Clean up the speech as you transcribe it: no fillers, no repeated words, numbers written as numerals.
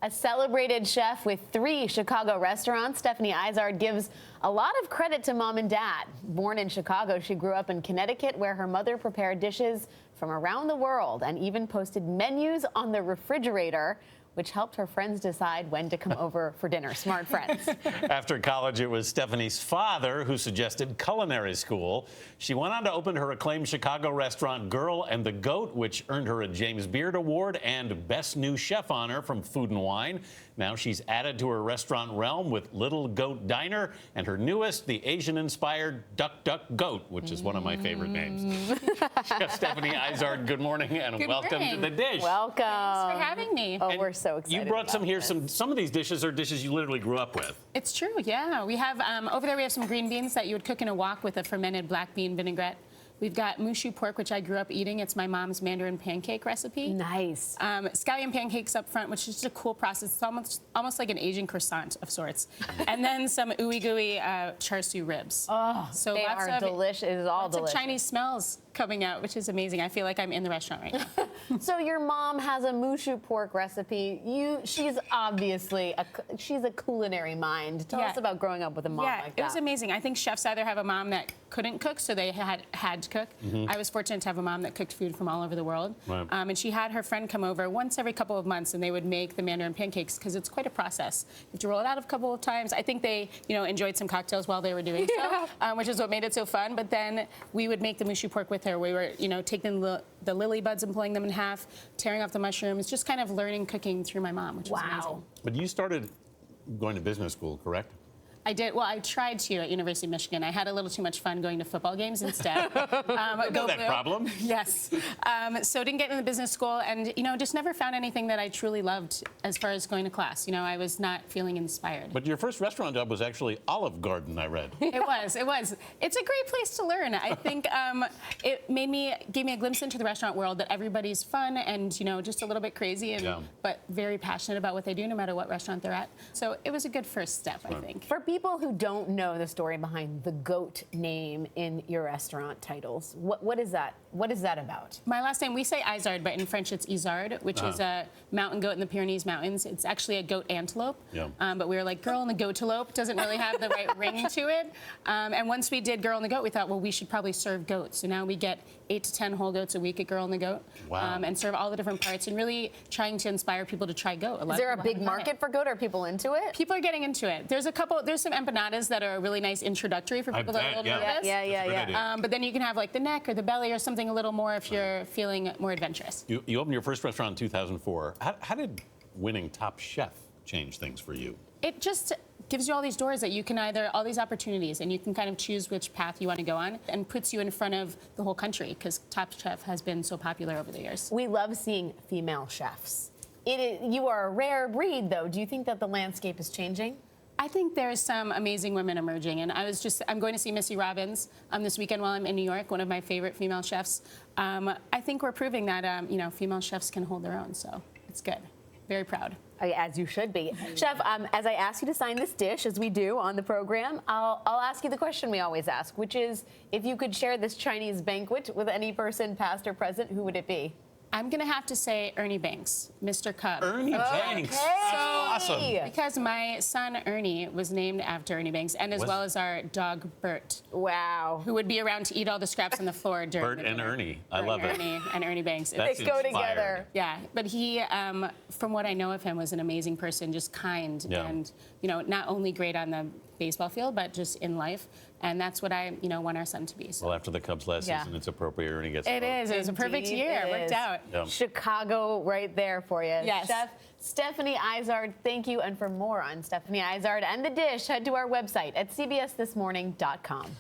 A celebrated chef with 3 Chicago restaurants, Stephanie Izard gives a lot of credit to mom and dad. Born in Chicago, she grew up in Connecticut, where her mother prepared dishes from around the world and even posted menus on the refrigerator, which helped her friends decide when to come over for dinner. Smart friends. After college, it was Stephanie's father who suggested culinary school. She went on to open her acclaimed Chicago restaurant, Girl and the Goat, which earned her a James Beard Award and Best New Chef honor from Food and Wine. Now she's added to her restaurant realm with Little Goat Diner and her newest, the Asian-inspired Duck Duck Goat, which is one of my favorite names. Chef Stephanie Izard, good morning and welcome to The Dish. Welcome. Thanks for having me. Oh, we're so excited. You brought some here. This. Some of these dishes are dishes you literally grew up with. It's true, yeah. We have, over there we have some green beans that you would cook in a wok with a fermented black bean vinaigrette. We've got mushu pork, which I grew up eating. It's my mom's Mandarin pancake recipe. Nice. Scallion pancakes up front, which is just a cool process. It's almost like an Asian croissant of sorts. And then some ooey gooey char siu ribs. Oh, so they lots are of, delicious. It is all lots delicious. of Chinese smells coming out, which is amazing. I feel like I'm in the restaurant right now. So your mom has a mushu pork recipe. She's obviously she's a culinary mind. Tell us about growing up with a mom like that. It was amazing. I think chefs either have a mom that couldn't cook, so they had to cook. I was fortunate to have a mom that cooked food from all over the world. Right. And she had her friend come over once every couple of months, and they would make the Mandarin pancakes because it's quite a process. You have to roll it out a couple of times. I think they, enjoyed some cocktails while they were doing so, which is what made it so fun. But then we would make the mushu pork with her. We were, taking the lily buds and pulling them in half, tearing off the mushrooms, just kind of learning cooking through my mom, which was amazing. But you started going to business school, correct? I did. Well, I tried to at University of Michigan. I had a little too much fun going to football games instead. Know that problem. Yes. So didn't get into business school and, just never found anything that I truly loved as far as going to class. I was not feeling inspired. But your first restaurant job was actually Olive Garden, I read. It was. It's a great place to learn. I think it gave me a glimpse into the restaurant world that everybody's fun and, just a little bit crazy, but very passionate about what they do no matter what restaurant they're at. So it was a good first step, I think. For people who don't know the story behind the goat name in your restaurant titles, what is that? What is that about? My last name, we say Izard, but in French it's Izard, which is a mountain goat in the Pyrenees Mountains. It's actually a goat antelope. But we were like, Girl and the Goatalope doesn't really have the right ring to it. And once we did Girl and the Goat, we thought, well, we should probably serve goats. So now we get 8 to 10 whole goats a week at Girl and the Goat. Wow. And serve all the different parts and really trying to inspire people to try goat. Is there a big market for goat? Are people into it? People are getting into it. There's some empanadas that are really nice introductory for people that are a little nervous. Yeah. But then you can have like the neck or the belly or something a little more if you're feeling more adventurous. You opened your first restaurant in 2004. How did winning Top Chef change things for you? It just gives you all these doors that you can all these opportunities, and you can kind of choose which path you want to go on, and puts you in front of the whole country because Top Chef has been so popular over the years. We love seeing female chefs. You are a rare breed, though. Do you think that the landscape is changing? I think there's some amazing women emerging, and I'm going to see Missy Robbins this weekend while I'm in New York, one of my favorite female chefs. I think we're proving that, female chefs can hold their own, so it's good. Very proud. As you should be. Chef, as I ask you to sign this dish, as we do on the program, I'll ask you the question we always ask, which is, if you could share this Chinese banquet with any person, past or present, who would it be? I'm going to have to say Ernie Banks, Mr. Cub. Ernie Banks. So awesome. Because my son Ernie was named after Ernie Banks, and as well as our dog Bert. Wow. Who would be around to eat all the scraps on the floor during Bert and Ernie. I love it. Ernie and Ernie Banks. That's they go together. Yeah, but he, from what I know of him, was an amazing person, just kind and, not only great on the baseball field, but just in life. And that's what I, want our son to be. So. Well, after the Cubs last season, it's appropriate Ernie gets It is. It was a perfect year. It worked out. Yeah. Chicago right there for you. Yes. Chef Stephanie Izard, thank you. And for more on Stephanie Izard and The Dish, head to our website at cbsthismorning.com.